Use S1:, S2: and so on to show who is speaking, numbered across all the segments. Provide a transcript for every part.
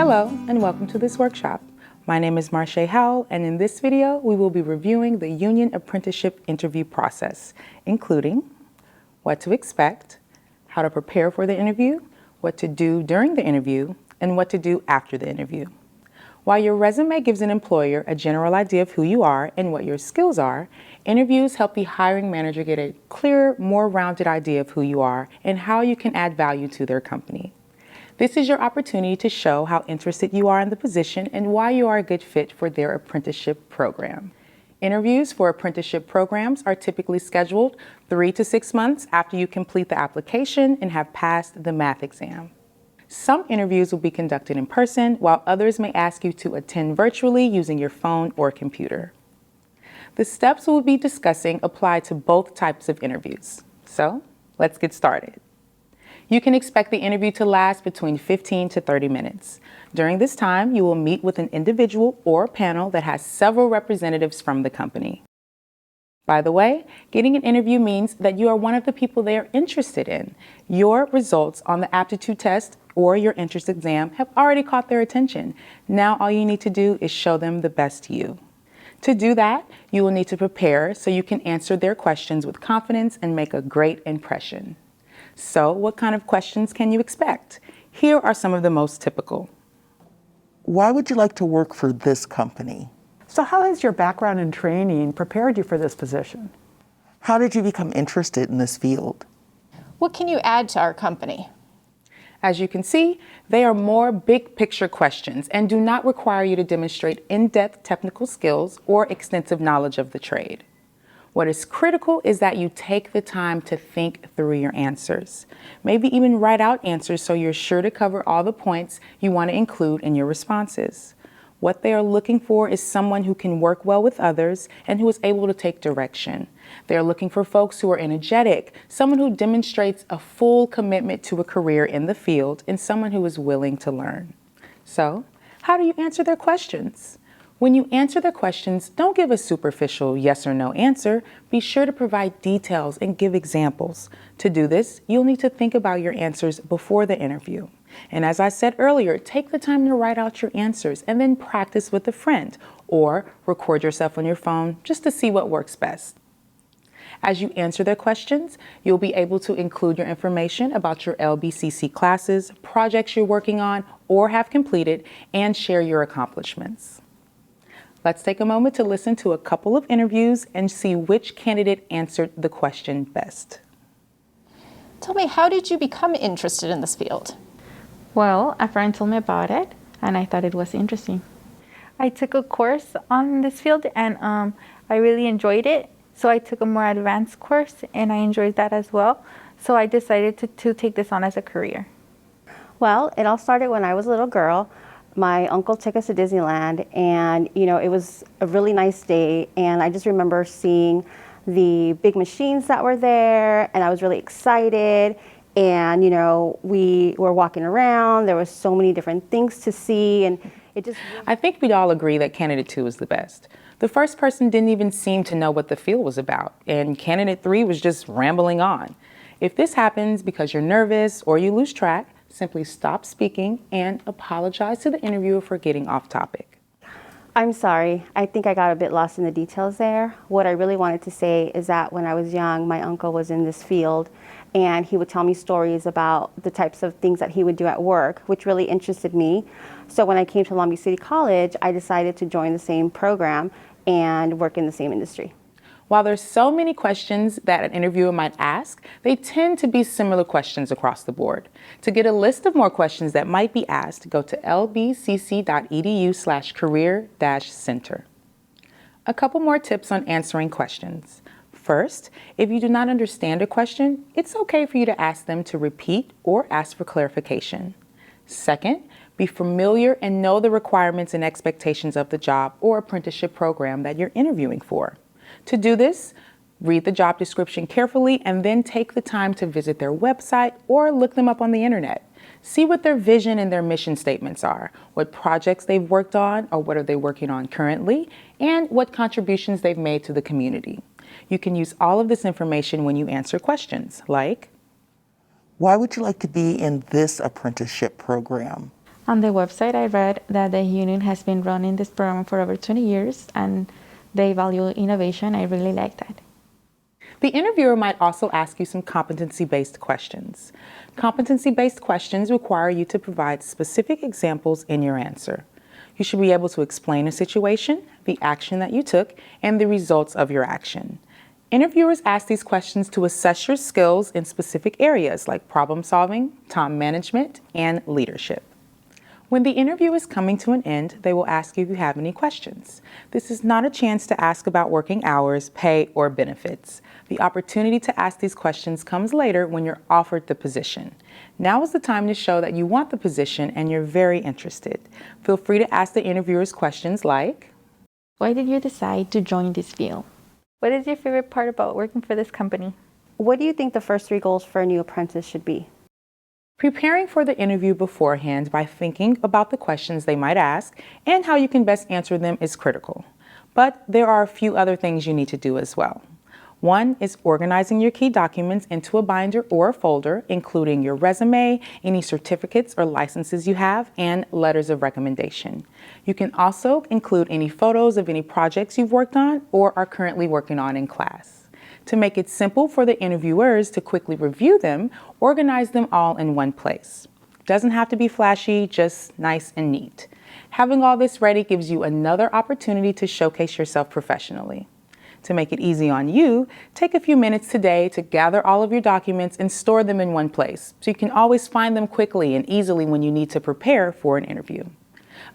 S1: Hello and welcome to this workshop. My name is Marche Howell, and in this video we will be reviewing the union apprenticeship interview process, including what to expect, how to prepare for the interview, what to do during the interview, and what to do after the interview. While your resume gives an employer a general idea of who you are and what your skills are, interviews help the hiring manager get a clearer, more rounded idea of who you are and how you can add value to their company. This is your opportunity to show how interested you are in the position and why you are a good fit for their apprenticeship program. Interviews for apprenticeship programs are typically scheduled 3 to 6 months after you complete the application and have passed the math exam. Some interviews will be conducted in person, while others may ask you to attend virtually using your phone or computer. The steps we'll be discussing apply to both types of interviews. So, let's get started. You can expect the interview to last between 15 to 30 minutes. During this time, you will meet with an individual or panel that has several representatives from the company. By the way, getting an interview means that you are one of the people they are interested in. Your results on the aptitude test or your entrance exam have already caught their attention. Now all you need to do is show them the best you. To do that, you will need to prepare so you can answer their questions with confidence and make a great impression. So, what kind of questions can you expect? Here are some of the most typical.
S2: Why would you like to work for this company?
S3: So how has your background and training prepared you for this position?
S2: How did you become interested in this field?
S4: What can you add to our company?
S1: As you can see, they are more big picture questions and do not require you to demonstrate in-depth technical skills or extensive knowledge of the trade. What is critical is that you take the time to think through your answers. Maybe even write out answers so you're sure to cover all the points you want to include in your responses. What they are looking for is someone who can work well with others and who is able to take direction. They are looking for folks who are energetic, someone who demonstrates a full commitment to a career in the field, and someone who is willing to learn. So, how do you answer their questions? When you answer their questions, don't give a superficial yes or no answer. Be sure to provide details and give examples. To do this, you'll need to think about your answers before the interview. And as I said earlier, take the time to write out your answers and then practice with a friend or record yourself on your phone just to see what works best. As you answer their questions, you'll be able to include your information about your LBCC classes, projects you're working on or have completed, and share your accomplishments. Let's take a moment to listen to a couple of interviews and see which candidate answered the question best.
S4: Tell me, how did you become interested in this field?
S5: Well, a friend told me about it, and I thought it was interesting. I took a course on this field, and I really enjoyed it. So I took a more advanced course, and I enjoyed that as well. So I decided to take this on as a career.
S6: Well, it all started when I was a little girl. My uncle took us to Disneyland, and it was a really nice day, and I just remember seeing the big machines that were there, and I was really excited. And we were walking around, there was so many different things to see, and it just
S1: I think we'd all agree that candidate 2 was the best. The first person didn't even seem to know what the field was about, and candidate 3 was just rambling on. If this happens because you're nervous or you lose track, simply stop speaking and apologize to the interviewer for getting off topic.
S6: I'm sorry, I think I got a bit lost in the details there. What I really wanted to say is that when I was young, my uncle was in this field, and he would tell me stories about the types of things that he would do at work, which really interested me. So when I came to Long Beach City College, I decided to join the same program and work in the same industry.
S1: While there's so many questions that an interviewer might ask, they tend to be similar questions across the board. To get a list of more questions that might be asked, go to lbcc.edu/career-center. A couple more tips on answering questions. First, if you do not understand a question, it's okay for you to ask them to repeat or ask for clarification. Second, be familiar and know the requirements and expectations of the job or apprenticeship program that you're interviewing for. To do this, read the job description carefully and then take the time to visit their website or look them up on the internet. See what their vision and their mission statements are, what projects they've worked on or what are they working on currently, and what contributions they've made to the community. You can use all of this information when you answer questions like,
S2: Why would you like to be in this apprenticeship program?
S5: On the website, I read that the union has been running this program for over 20 years and they value innovation. I really like that.
S1: The interviewer might also ask you some competency-based questions. Competency-based questions require you to provide specific examples in your answer. You should be able to explain a situation, the action that you took, and the results of your action. Interviewers ask these questions to assess your skills in specific areas like problem solving, time management, and leadership. When the interview is coming to an end, they will ask you if you have any questions. This is not a chance to ask about working hours, pay, or benefits. The opportunity to ask these questions comes later when you're offered the position. Now is the time to show that you want the position and you're very interested. Feel free to ask the interviewers questions like,
S5: Why did you decide to join this field? What is your favorite part about working for this company?
S6: What do you think the first 3 goals for a new apprentice should be?
S1: preparing for the interview beforehand by thinking about the questions they might ask and how you can best answer them is critical. But there are a few other things you need to do as well. One is organizing your key documents into a binder or a folder, including your resume, any certificates or licenses you have, and letters of recommendation. You can also include any photos of any projects you've worked on or are currently working on in class. To make it simple for the interviewers to quickly review them, organize them all in one place. Doesn't have to be flashy, just nice and neat. Having all this ready gives you another opportunity to showcase yourself professionally. To make it easy on you, take a few minutes today to gather all of your documents and store them in one place so you can always find them quickly and easily when you need to prepare for an interview.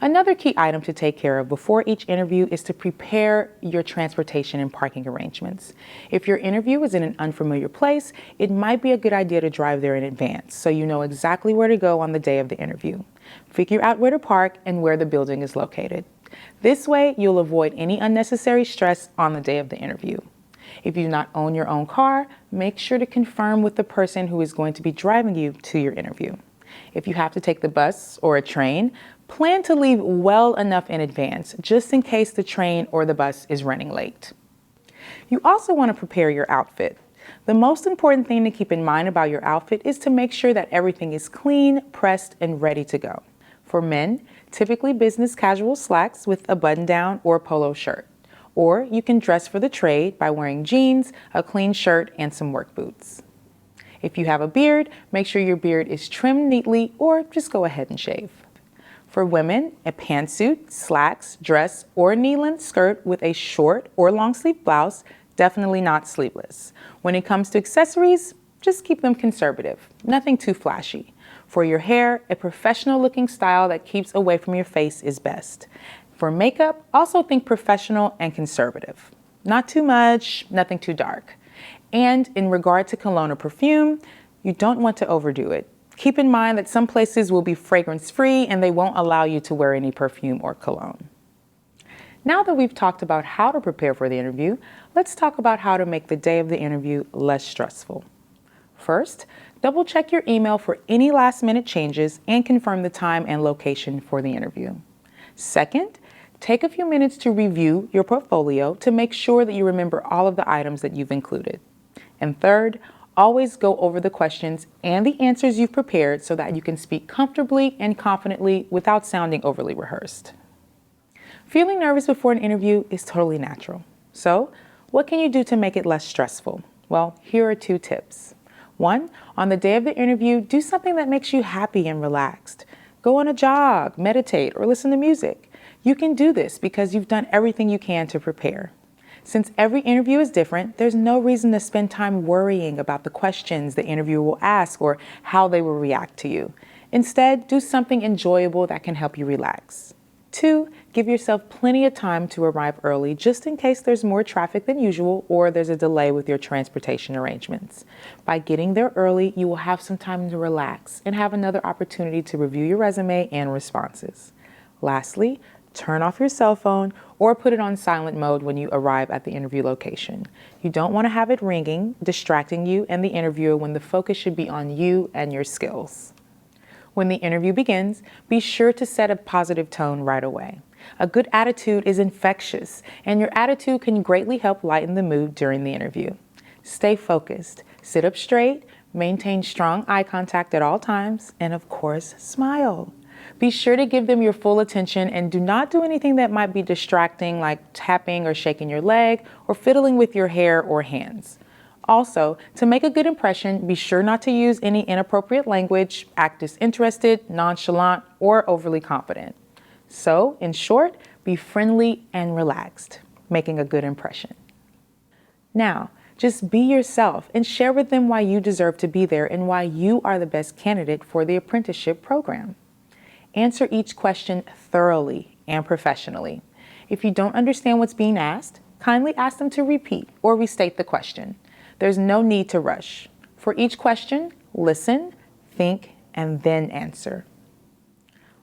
S1: Another key item to take care of before each interview is to prepare your transportation and parking arrangements. If your interview is in an unfamiliar place, it might be a good idea to drive there in advance so you know exactly where to go on the day of the interview. Figure out where to park and where the building is located. This way, you'll avoid any unnecessary stress on the day of the interview. If you do not own your own car, make sure to confirm with the person who is going to be driving you to your interview. If you have to take the bus or a train, plan to leave well enough in advance, just in case the train or the bus is running late. You also want to prepare your outfit. The most important thing to keep in mind about your outfit is to make sure that everything is clean, pressed, and ready to go. For men, typically business casual slacks with a button-down or polo shirt. Or you can dress for the trade by wearing jeans, a clean shirt, and some work boots. If you have a beard, make sure your beard is trimmed neatly or just go ahead and shave. For women, a pantsuit, slacks, dress, or knee-length skirt with a short or long-sleeve blouse, definitely not sleeveless. When it comes to accessories, just keep them conservative, nothing too flashy. For your hair, a professional-looking style that keeps away from your face is best. For makeup, also think professional and conservative. Not too much, nothing too dark. And in regard to cologne or perfume, you don't want to overdo it. Keep in mind that some places will be fragrance-free and they won't allow you to wear any perfume or cologne. Now that we've talked about how to prepare for the interview, let's talk about how to make the day of the interview less stressful. First, double-check your email for any last-minute changes and confirm the time and location for the interview. Second, take a few minutes to review your portfolio to make sure that you remember all of the items that you've included. And third, always go over the questions and the answers you've prepared so that you can speak comfortably and confidently without sounding overly rehearsed. Feeling nervous before an interview is totally natural. So, what can you do to make it less stressful? Well, here are 2 tips. 1, on the day of the interview, do something that makes you happy and relaxed. Go on a jog, meditate, or listen to music. You can do this because you've done everything you can to prepare. Since every interview is different, there's no reason to spend time worrying about the questions the interviewer will ask or how they will react to you. Instead, do something enjoyable that can help you relax. 2, give yourself plenty of time to arrive early just in case there's more traffic than usual or there's a delay with your transportation arrangements. By getting there early, you will have some time to relax and have another opportunity to review your resume and responses. Lastly, turn off your cell phone or put it on silent mode when you arrive at the interview location. You don't want to have it ringing, distracting you and the interviewer when the focus should be on you and your skills. When the interview begins, be sure to set a positive tone right away. A good attitude is infectious, and your attitude can greatly help lighten the mood during the interview. Stay focused, sit up straight, maintain strong eye contact at all times, and of course, smile. Be sure to give them your full attention and do not do anything that might be distracting, like tapping or shaking your leg or fiddling with your hair or hands. Also, to make a good impression, be sure not to use any inappropriate language, act disinterested, nonchalant, or overly confident. So, in short, be friendly and relaxed, making a good impression. Now, just be yourself and share with them why you deserve to be there and why you are the best candidate for the apprenticeship program. Answer each question thoroughly and professionally. If you don't understand what's being asked, kindly ask them to repeat or restate the question. There's no need to rush. For each question, listen, think, and then answer.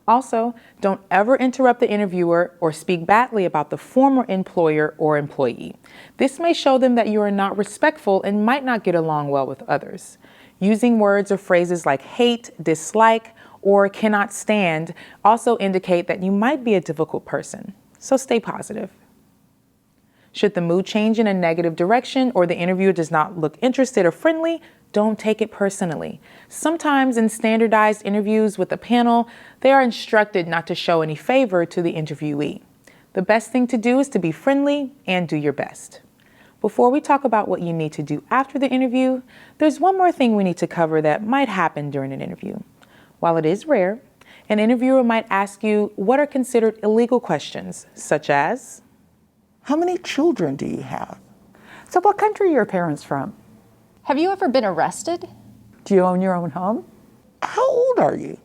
S1: Also, don't ever interrupt the interviewer or speak badly about the former employer or employee. This may show them that you are not respectful and might not get along well with others. Using words or phrases like hate, dislike, or cannot stand also indicate that you might be a difficult person. So stay positive. Should the mood change in a negative direction or the interviewer does not look interested or friendly, don't take it personally. Sometimes in standardized interviews with a panel, they are instructed not to show any favor to the interviewee. The best thing to do is to be friendly and do your best. Before we talk about what you need to do after the interview, there's one more thing we need to cover that might happen during an interview. While it is rare, an interviewer might ask you what are considered illegal questions, such as,
S2: How many children do you have?
S3: So what country are your parents from?
S4: Have you ever been arrested?
S3: Do you own your own home?
S2: How old are you?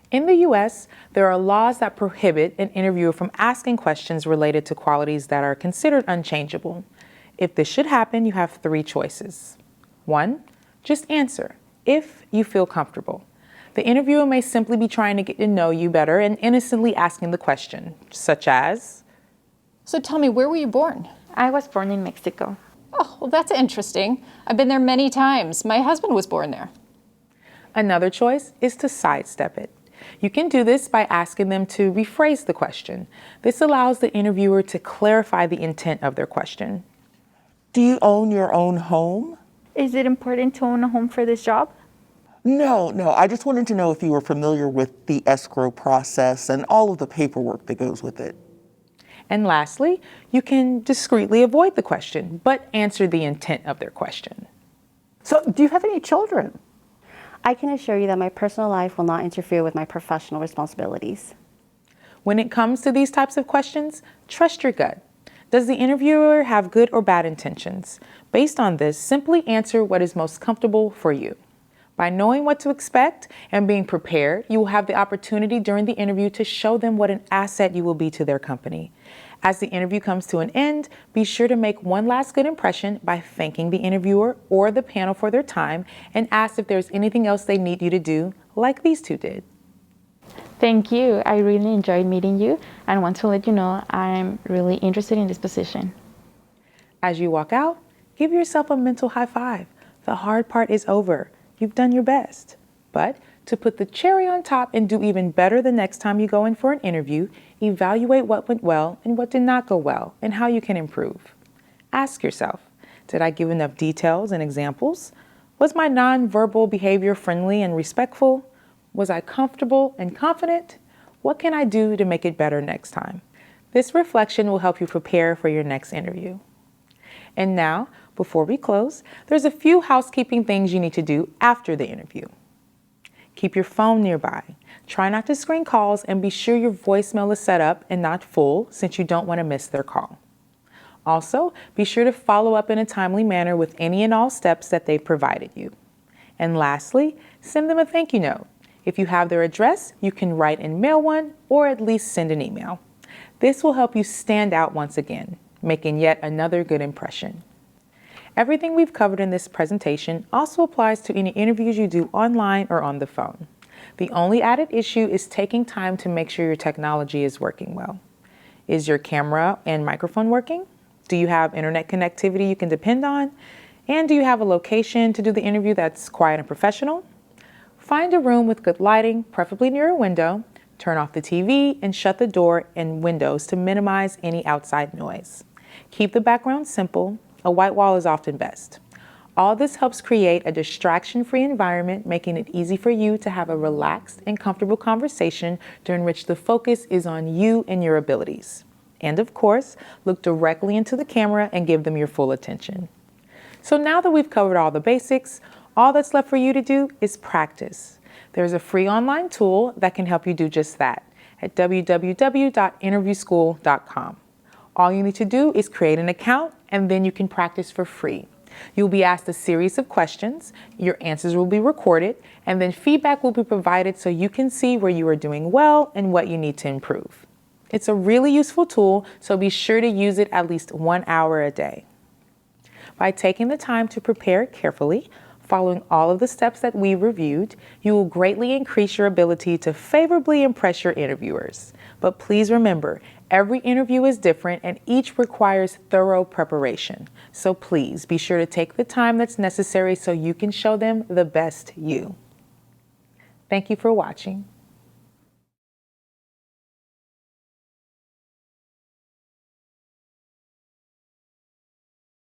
S1: In the U.S., there are laws that prohibit an interviewer from asking questions related to qualities that are considered unchangeable. If this should happen, you have 3 choices. 1, just answer, if you feel comfortable. The interviewer may simply be trying to get to know you better and innocently asking the question, such as,
S4: So tell me, where were you born?
S5: I was born in Mexico.
S4: Oh, well, that's interesting. I've been there many times. My husband was born there.
S1: Another choice is to sidestep it. You can do this by asking them to rephrase the question. This allows the interviewer to clarify the intent of their question.
S2: Do you own your own home?
S5: Is it important to own a home for this job?
S2: No. I just wanted to know if you were familiar with the escrow process and all of the paperwork that goes with it.
S1: And lastly, you can discreetly avoid the question, but answer the intent of their question.
S3: So do you have any children?
S6: I can assure you that my personal life will not interfere with my professional responsibilities.
S1: When it comes to these types of questions, trust your gut. Does the interviewer have good or bad intentions? Based on this, simply answer what is most comfortable for you. By knowing what to expect and being prepared, you will have the opportunity during the interview to show them what an asset you will be to their company. As the interview comes to an end, be sure to make one last good impression by thanking the interviewer or the panel for their time and ask if there's anything else they need you to do, like these 2 did.
S5: Thank you. I really enjoyed meeting you and want to let you know I'm really interested in this position.
S1: As you walk out, give yourself a mental high five. The hard part is over. You've done your best. But to put the cherry on top and do even better the next time you go in for an interview, evaluate what went well and what did not go well and how you can improve. Ask yourself, did I give enough details and examples? Was my nonverbal behavior friendly and respectful? Was I comfortable and confident? What can I do to make it better next time? This reflection will help you prepare for your next interview. And now, before we close, there's a few housekeeping things you need to do after the interview. Keep your phone nearby. Try not to screen calls and be sure your voicemail is set up and not full since you don't want to miss their call. Also, be sure to follow up in a timely manner with any and all steps that they've provided you. And lastly, send them a thank you note. If you have their address, you can write and mail one or at least send an email. This will help you stand out once again, making yet another good impression. Everything we've covered in this presentation also applies to any interviews you do online or on the phone. The only added issue is taking time to make sure your technology is working well. Is your camera and microphone working? Do you have internet connectivity you can depend on? And do you have a location to do the interview that's quiet and professional? Find a room with good lighting, preferably near a window. Turn off the TV and shut the door and windows to minimize any outside noise. Keep the background simple. A white wall is often best. All this helps create a distraction-free environment, making it easy for you to have a relaxed and comfortable conversation during which the focus is on you and your abilities. And of course, look directly into the camera and give them your full attention. So now that we've covered all the basics, all that's left for you to do is practice. There's a free online tool that can help you do just that at www.interviewschool.com. All you need to do is create an account, and then you can practice for free. You'll be asked a series of questions, your answers will be recorded, and then feedback will be provided so you can see where you are doing well and what you need to improve. It's a really useful tool, so be sure to use it at least 1 hour a day. By taking the time to prepare carefully, following all of the steps that we reviewed, you will greatly increase your ability to favorably impress your interviewers. But please remember, every interview is different and each requires thorough preparation. So please be sure to take the time that's necessary so you can show them the best you. Thank you for watching.